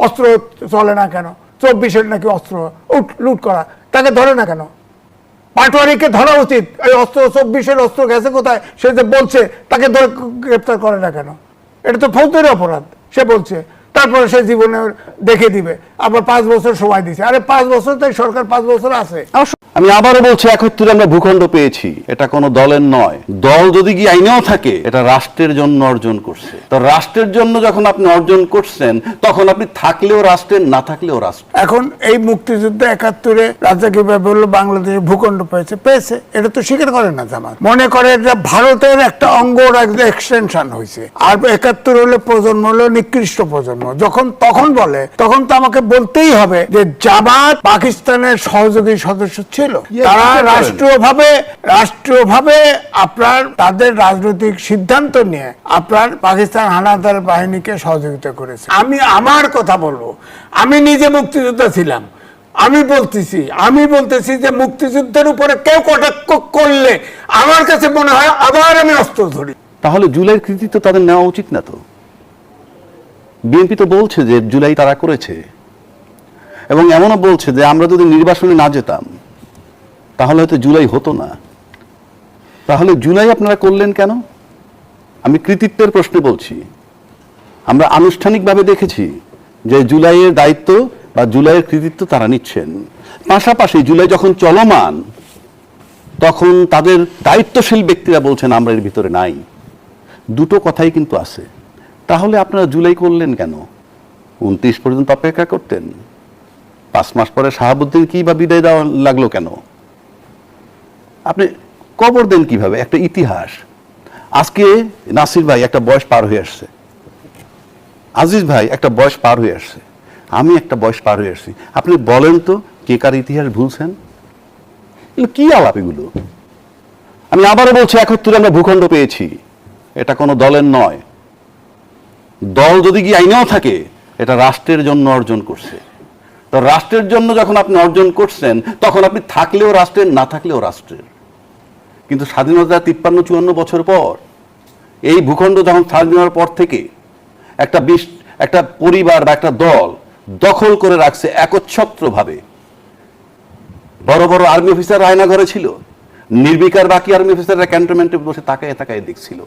অস্ত্র চলে না কেন? 24-এর নাকি অস্ত্র লুট করা, তাকে ধরে না কেন? পাটোয়ারিকে ধরা উচিত। এই অস্ত্র 24-এর অস্ত্র গেছে কোথায় সে যে বলছে, তাকে ধরে গ্রেপ্তার করে না কেন? এটা তো ফৌজদারি অপরাধ, সে বলছে। তারপরে সে জীবনে দেখে দিবে, আবার 5 বছর সময় দিছে। আরে 5 বছর, তাই সরকার 5 বছর আছে। আমি আবারও বলছি, 71 আমরা ভূখণ্ড পেয়েছি, এটা কোনো দলের নয়। দল যদি কি আইনেও থাকে, এটা রাষ্ট্রের জন্য অর্জন করছে। তো রাষ্ট্রের জন্য যখন আপনি অর্জন করছেন, তখন আপনি থাকলেও রাষ্ট্রের, না থাকলেও রাষ্ট্র। এখন এই মুক্তিযুদ্ধে 71-এ রাজা কিভাবে বললো বাংলাদেশে ভূখণ্ড পেয়েছে, এটা তো স্বীকার করে না জামাত। মনে করে এটা ভারতের একটা অঙ্গর এক্সটেনশন হয়েছে। আর 71 হলে প্রজন্ম হলো নিকৃষ্ট প্রজন্ম। তখন বলে, তখন তো আমাকে বলতেই হবে যে জামাত পাকিস্তানের সহযোগী সদস্য ছিল। তারা রাষ্ট্রীয়ভাবে আপনার তাদের রাজনৈতিক সিদ্ধান্ত নিয়ে আপনার পাকিস্তান হানাদার বাহিনীকে সহযোগিতা করেছে। আমি আমার কথা বলবো, আমি নিজে মুক্তিযোদ্ধা ছিলাম। আমি বলতেছি যে মুক্তিযুদ্ধের উপরে কেউ কটাক্ষ করলে আমার কাছে মনে হয় আবার আমি অস্ত্র ধরি। তাহলে জুলাইয়ের কৃতিত্ব তাদের নেওয়া উচিত না? তো বিএনপি তো বলছে যে জুলাই তারা করেছে, এবং এমনও বলছে যে আমরা যদি নির্বাচনে না যেতাম তাহলে হয়তো জুলাই হতো না। তাহলে জুলাই আপনারা করলেন কেন? আমি কৃতিত্বের প্রশ্নে বলছি। আমরা আনুষ্ঠানিকভাবে দেখেছি যে জুলাইয়ের দায়িত্ব বা জুলাইয়ের কৃতিত্ব তারা নিচ্ছেন। পাশাপাশি জুলাই যখন চলমান, তখন তাদের দায়িত্বশীল ব্যক্তিরা বলছেন আমরা এর ভিতরে নাই। দুটো কথাই কিন্তু আছে। তাহলে আপনারা জুলাই করলেন কেন? 29 পর্যন্ত অপেক্ষা করতেন। 5 মাস পরে শাহাবুদ্দিন কি বা বিদায় দেওয়া লাগলো কেন? আপনি কবর দেন কিভাবে একটা ইতিহাস? আজকে নাসির ভাই একটা বয়স পার হয়ে আসছে, আজিজ ভাই একটা বয়স পার হয়ে আসছে, আমি একটা বয়স পার হয়ে আসছি। আপনি বলেন তো কে কার ইতিহাস ভুলছেন? কি আলাপ এগুলো? আমি আবারও বলছি, 71 আমরা ভূখণ্ড পেয়েছি, এটা কোনো দলের নয়। দল যদি কি আইনেও থাকে, এটা রাষ্ট্রের জন্য অর্জন করছে। তো রাষ্ট্রের জন্য যখন আপনি অর্জন করছেন, তখন আপনি থাকলেও রাষ্ট্রের, না থাকলেও রাষ্ট্রের। কিন্তু স্বাধীনতা 53-54 বছর পর, এই ভূখণ্ড যখন স্বাধীন হওয়ার পর থেকে একটা পরিবার বা একটা দল দখল করে রাখছে একচ্ছত্রভাবে। বড় বড় আর্মি অফিসার আয়নাঘরে ছিল, নির্বিকার বাকি আর্মি অফিসাররা ক্যান্টনমেন্টে বসে তাকায় তাকায় দেখছিল।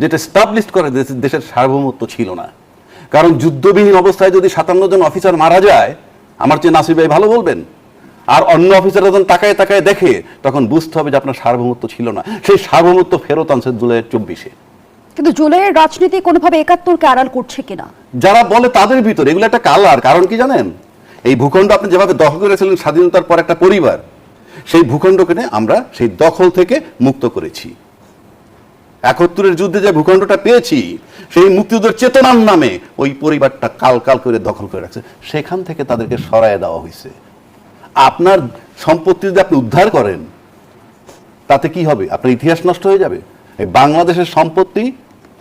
যেটা স্টাবলিশ করে দেশের সার্বভৌমত্ব ছিল না। কারণ যুদ্ধবিহীন অবস্থায় যদি 57 জন অফিসার মারা যায়, আমার চেয়ে নাসির ভাই ভালো বলবেন, আর অন্য অফিসাররা যখন তাকায় তাকায় দেখে, তখন বুঝতে হবে যে আপনার সার্বভৌমত্ব ছিল না। সেই সার্বভৌমত্ব ফেরত আনছে জুলাইয়ের 24-এ। কিন্তু জুলাইয়ের রাজনীতি কোনোভাবে 71-কে আড়াল করছে কিনা যারা বলে তাদের ভিতরে এগুলো একটা কালার। কারণ কি জানেন, এই ভূখণ্ড আপনি যেভাবে দখল করেছিলেন স্বাধীনতার পর একটা পরিবার, সেই ভূখণ্ডকে আমরা সেই দখল থেকে মুক্ত করেছি। 71-এর যুদ্ধে যে ভূখণ্ডটা পেয়েছি, সেই মুক্তিযুদ্ধের চেতনার নামে ওই পরিবারটা কাল কাল করে দখল করে রাখছে। সেখান থেকে তাদেরকে সরায় দেওয়া হয়েছে। আপনার সম্পত্তি যদি আপনি উদ্ধার করেন, তাতে কি হবে? আপনার ইতিহাস নষ্ট হয়ে যাবে। এই বাংলাদেশের সম্পত্তি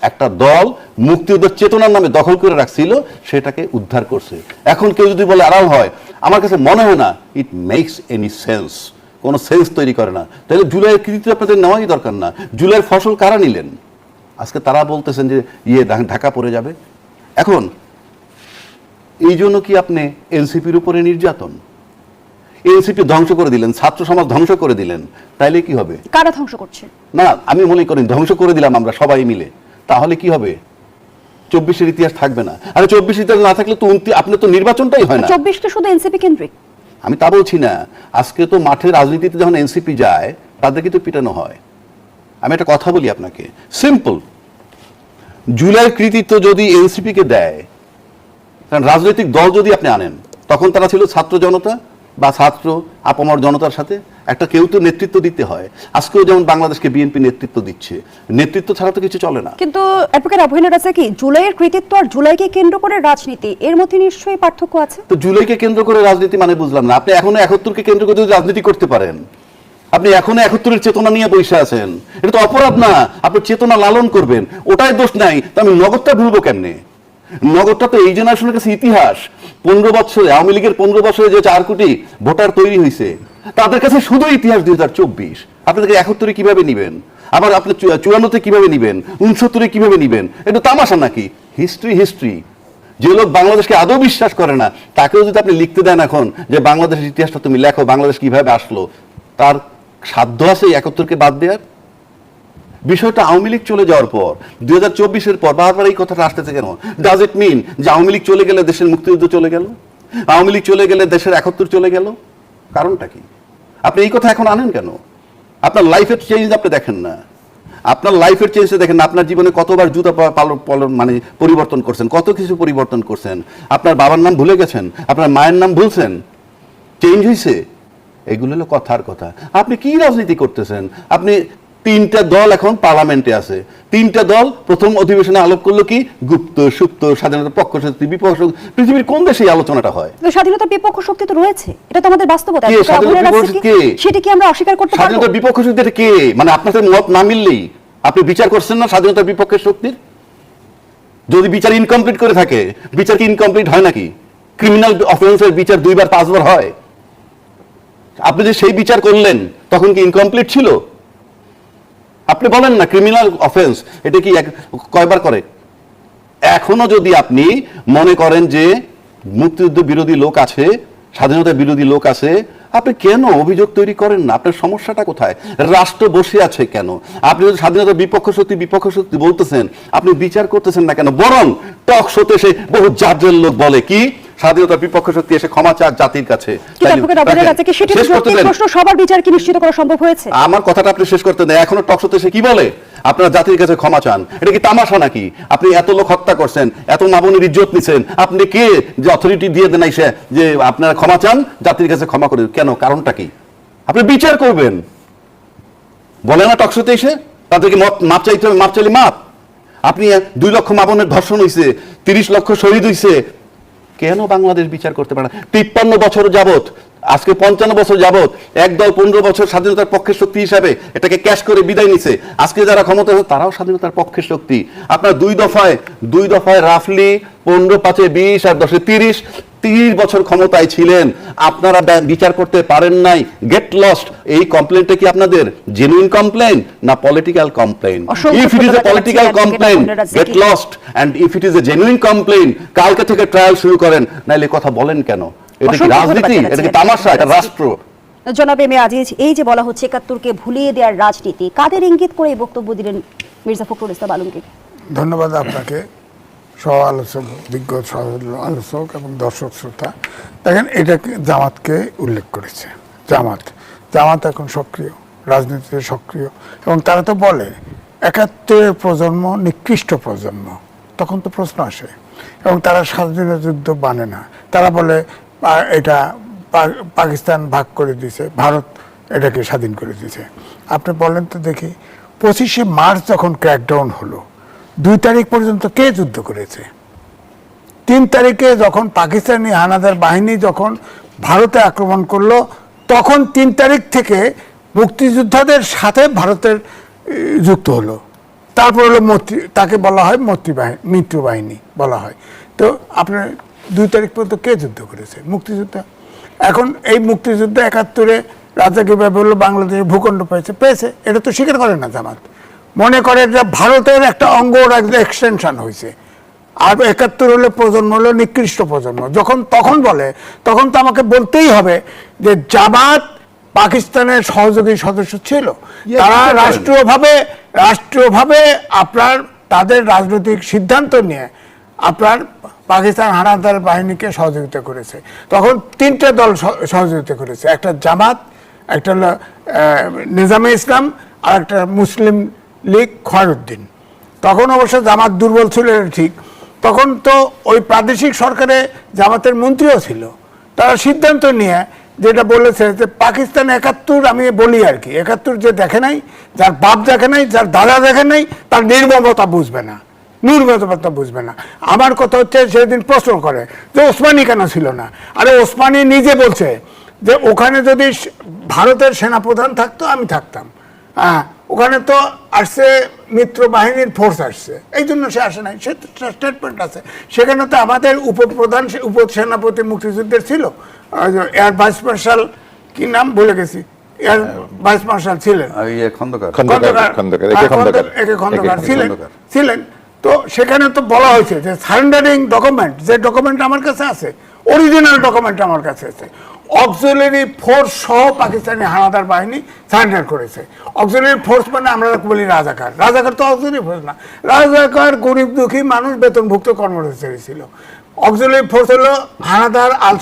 একটা দল মুক্তিযুদ্ধের চেতনার নামে দখল করে রাখছিল, সেটাকে উদ্ধার করছে। এখন কেউ যদি বলে আড়াল হয়, আমার কাছে মনে হয় না ইট মেক্স এনি সেন্স, কোনো সেন্স তৈরি করে না। তাহলে জুলাইয়ের কৃতিত্ব আপনাদের নেওয়াই দরকার না। জুলাইয়ের ফসল কারা নিলেন? আজকে তারা বলতেছেন যে ঢাকা পড়ে যাবে। এখন এই জন্য কি আপনি এনসিপির উপরে নির্যাতন? এনসিপি ধ্বংস করে দিলেন, ছাত্র সমাজ ধ্বংস করে দিলেন, তাইলে কি হবে? কারা ধ্বংস করছে? না, আমি মনে করি ধ্বংস করে দিলাম আমরা সবাই মিলে, তাহলে কি হবে? 24-এর ইতিহাস থাকবে না। আরে 24 ইতিহাস না থাকলে তো আপনার তো নির্বাচনটাই হয় না। 24 তো শুধু এনসিপি কেন্দ্রিক। আমি তা বলছি না। আজকে তো মাঠে রাজনীতিতে যখন এনসিপি যায়, তাদেরকে তো পিটানো হয়। আমি একটা কথা বলি আপনাকে, সিম্পল। জুলাইয়ের কৃতিত্ব যদি এনসিপি কে দেয়, কারণ রাজনৈতিক দল যদি আপনি আনেন, তখন তারা ছিল ছাত্র জনতা বা ছাত্র আপামর জনতার সাথে একটা কেউ তো নেতৃত্ব দিতে হয়। আজকেও যেমন বাংলাদেশকে বিএনপি নেতৃত্ব দিচ্ছে, নেতৃত্ব ছাড়া তো কিছু চলে না। কিন্তু অ্যাডভোকেট আবু রাজা, কি জুলাইয়ের কৃতিত্ব আর জুলাইকে কেন্দ্র করে রাজনীতি, এর মধ্যে নিশ্চয়ই পার্থক্য আছে? তো জুলাইকে কেন্দ্র করে রাজনীতি মানে বুঝলাম না। আপনি এখনো 71-কে কেন্দ্র করে যদি রাজনীতি করতে পারেন, আপনি এখনো 71-এর চেতনা নিয়ে বসে আছেন, এটা তো অপরাধ না। আপনি চেতনা লালন করবেন, ওটাই দোষ নাই। তো আমি নগদটা ভুলবো কেমনে? নগদটা তো এই জেনারেশনের কাছে ইতিহাস। 15 বছরে আওয়ামী লীগের 15 বছরে যে 4 কোটি ভোটার তৈরি হয়েছে, তাদের কাছে শুধু ইতিহাস 2024। আপনাদেরকে 71-এ কিভাবে নিবেন, আবার আপনি 54-তে কিভাবে নিবেন, 69-এ কিভাবে নিবেন? এটা তামাশা নাকি? হিস্ট্রি যে লোক বাংলাদেশকে আদৌ বিশ্বাস করে না, তাকেও যদি আপনি লিখতে দেন এখন যে বাংলাদেশের ইতিহাসটা তুমি লেখো, বাংলাদেশ কিভাবে আসলো, তার সাধ্য আছে 71-কে বাদ দেওয়ার? বিষয়টা আওয়ামী লীগ চলে যাওয়ার পর 2024-এর পর বারবার এই কথাটা আসতেছে কেন? ডাজ ইট মিন যে আওয়ামী লীগ চলে গেলে দেশের মুক্তিযুদ্ধ চলে গেল, আওয়ামী লীগ চলে গেলে দেশের 71 চলে গেল? কারণটা কি? আপনি এই কথা এখন আনেন কেন? আপনার লাইফের চেঞ্জ আপনি দেখেন না, আপনার লাইফের চেঞ্জ দেখেন না। আপনার জীবনে কতবার জুতা মানে পরিবর্তন করছেন, কত কিছু পরিবর্তন করছেন। আপনার বাবার নাম ভুলে গেছেন, আপনার মায়ের নাম ভুলছেন, চেঞ্জ হয়েছে। এগুলো হলো কথার কথা। আপনি কি রাজনীতি করতেছেন? আপনি 3টা দল এখন পার্লামেন্টে আছে, 3টা দল প্রথম অধিবেশনে আলোপ করলো কি গুপ্ত সুপ্ত স্বাধীনতার পক্ষ শক্তি বিপক্ষ শক্তি। পৃথিবীর কোন দেশে এই আলোচনাটা হয়? স্বাধীনতার বিপক্ষ শক্তি তো রয়েছে, এটা তো আমাদের বাস্তবতা। কে স্বাধীনতার বিপক্ষ শক্তি? কে সেটা কি আমরা অস্বীকার করতে পারবো? স্বাধীনতার বিপক্ষ শক্তি এটা কে? মানে আপনাদের মত না মিললেই আপনি বিচার করছেন না স্বাধীনতার বিপক্ষের শক্তির? যদি বিচার ইনকমপ্লিট করে থাকে, বিচার কি ইনকমপ্লিট হয় নাকি? ক্রিমিনাল অফেন্সের বিচার 2বার 5বার হয়। আপনি যে সেই বিচার করলেন তখন কি ইনকমপ্লিট ছিল? আপনি বলেন না ক্রিমিনাল অফেন্স এটা কি কয়বার করে? এখনো যদি আপনি মনে করেন যে মুক্তিযুদ্ধ বিরোধী লোক আছে, স্বাধীনতা বিরোধী লোক আছে, আপনি কেন অভিযোগ তৈরি করেন না? আপনার সমস্যাটা কোথায়? রাষ্ট্র বসে আছে কেন? আপনি যদি স্বাধীনতার বিপক্ষ শক্তি বলতেছেন, আপনি বিচার করতেছেন না কেন? বরং টক শোতে সে বহু জাতের লোক বলে কি স্বাধীনতার বিপক্ষ শক্তি এসে ক্ষমা চায় জাতির কাছে। সবার বিচার কি নিশ্চিত করা সম্ভব হয়েছে? আমার কথাটা আপনি শেষ করতে দেন। এখনো টক শোতে এসে কি বলে আপনারা জাতির কাছে ক্ষমা চান? এটা কি তামাশা নাকি? আপনি এত লোক হত্যা করছেন, এত মা-বোনের ইজ্জত নিছেন, আপনি কে যে অথরিটি দিয়ে দেন এসে যে আপনারা ক্ষমা চান, জাতির কাছে ক্ষমা করে কেন? কারণটা কি? আপনি বিচার করবেন, বলে না টক শোতে এসে তাদেরকে মাপ চাইতে হবে, মাপ চাইলে মাপ। আপনি 2 লক্ষ মা-বোনের ধর্ষণ হয়েছে, 30 লক্ষ শহীদ হয়েছে, কেন বাংলাদেশ বিচার করতে পারে না? 53 বছর যাবত, আজকে 55 বছর যাবত একদল 15 বছর স্বাধীনতার পক্ষের শক্তি হিসাবে এটাকে ক্যাশ করে বিদায় নিছে। আজকে যারা ক্ষমতা আছে তারাও স্বাধীনতার পক্ষের শক্তি। আপনার 2 দফায় রাফলি 15 5 20 আর 10 30 বছর ক্ষমতায় ছিলেন, আপনারা বিচার করতে পারেন নাই। Get lost. এই কমপ্লেইনটা কি আপনাদের জেনুইন কমপ্লেইন না political complain? If it is a political complain, get lost, and if it is a genuine complain, কালকে থেকে ট্রায়াল শুরু করেন। নাইলে কথা বলেন কেন? এটা কি রাজনীতি? এটা কি তামাশা? এটা রাষ্ট্র। জনাব এম এ আজিজ, এই যে বলা হচ্ছে 71-কে ভুলিয়ে দেওয়ার রাজনীতি, কাদের ইঙ্গিত করে এই বক্তব্য দিলেন মির্জা ফখরুল ইসলাম আলমগীর? ধন্যবাদ আপনাকে, সহ আলোচক, বিজ্ঞ সহ আলোচক এবং দর্শক শ্রোতা। দেখেন, এটা জামাতকে উল্লেখ করেছে। জামাত এখন সক্রিয়, রাজনীতিতে সক্রিয়, এবং তারা তো বলে 71-এর প্রজন্ম নিকৃষ্ট প্রজন্ম। তখন তো প্রশ্ন আসে, এবং তারা স্বাধীনতা যুদ্ধ মানে না। তারা বলে এটা পাকিস্তান ভাগ করে দিয়েছে, ভারত এটাকে স্বাধীন করে দিয়েছে। আপনি বলেন তো দেখি, 25শে মার্চ যখন ক্র্যাকডাউন হলো, 2 তারিখ পর্যন্ত কে যুদ্ধ করেছে? 3 তারিখে যখন পাকিস্তানি হানাদার বাহিনী যখন ভারতে আক্রমণ করলো, তখন 3 তারিখ থেকে মুক্তিযোদ্ধাদের সাথে ভারতের যুক্ত হলো। তারপর হলো তাকে বলা হয় মিত্র বাহিনী বলা হয়। তো আপনার 2 তারিখ পর্যন্ত কে যুদ্ধ করেছে? মুক্তিযোদ্ধা। এখন এই মুক্তিযুদ্ধ 71-এ রাজাকিভাবে হলো বাংলাদেশের ভূখণ্ড পেয়েছে, এটা তো স্বীকার করে না জামাত। মনে করে যে ভারতের একটা অঙ্গ এক্সটেনশন হয়েছে, আর 71 হলে প্রজন্ম হলো নিকৃষ্ট প্রজন্ম। তখন বলে, তখন তো আমাকে বলতেই হবে যে জামাত পাকিস্তানের সহযোগী সদস্য ছিল। তারা রাষ্ট্রীয়ভাবে আপনার তাদের রাজনৈতিক সিদ্ধান্ত নিয়ে আপনার পাকিস্তান হানাদার বাহিনীকে সহযোগিতা করেছে। তখন 3টে দল সহযোগিতা করেছে, একটা জামাত, একটা হলো নিজামে ইসলাম, আর একটা মুসলিম লীগ খয়রুদ্দিন। তখন অবশ্য জামাত দুর্বল ছিল, ঠিক। তখন তো ওই প্রাদেশিক সরকারে জামাতের মন্ত্রীও ছিল। তারা সিদ্ধান্ত নিয়ে যেটা বলেছে যে পাকিস্তান 71, আমি বলি আর কি, 71 যে দেখে নাই, যার বাপ দেখে নাই, যার দাদা দেখে নাই, তার নির্মমতা বুঝবে না, বুঝবে না। আমার কথা হচ্ছে, সেদিন প্রশ্ন করে যে ওসমানী কেন ছিল না? আরে ওসমানী নিজে বলছে যে ওখানে যদি ভারতের সেনাপ্রধান থাকতো আমি থাকতাম। ওখানে তো আসছে মিত্র বাহিনীর ফোর্স আসছে, এই জন্য সে আসে নাই, সে স্টেটমেন্ট আছে। সেখানে তো আমাদের উপসেনাপতি মুক্তিযুদ্ধের ছিল, এয়ার ভাইস মার্শাল, কি নাম ভুলে গেছি, এয়ার ভাইস মার্শাল ছিলেন, খন্দকার ছিলেন। তো সেখানে তো বলা হয়েছে যে সারেন্ডারিং ডকুমেন্ট, যে ডকুমেন্ট আমার কাছে আছে, অরিজিনাল ডকুমেন্ট আমার কাছে আছে, অক্সিলারি ফোর্স সহ পাকিস্তানি হানাদার বাহিনী সারেন্ডার করেছে। অক্সিলারি ফোর্স মানে আমরা বলি রাজাকার, রাজাকার তো অক্সিলারি ফোর্স না, রাজাকার গরিব দুঃখী মানুষ বেতনভুক্ত কর্মচারী ছিল। অক্সিলারি ফোর্স হলো হানাদার আল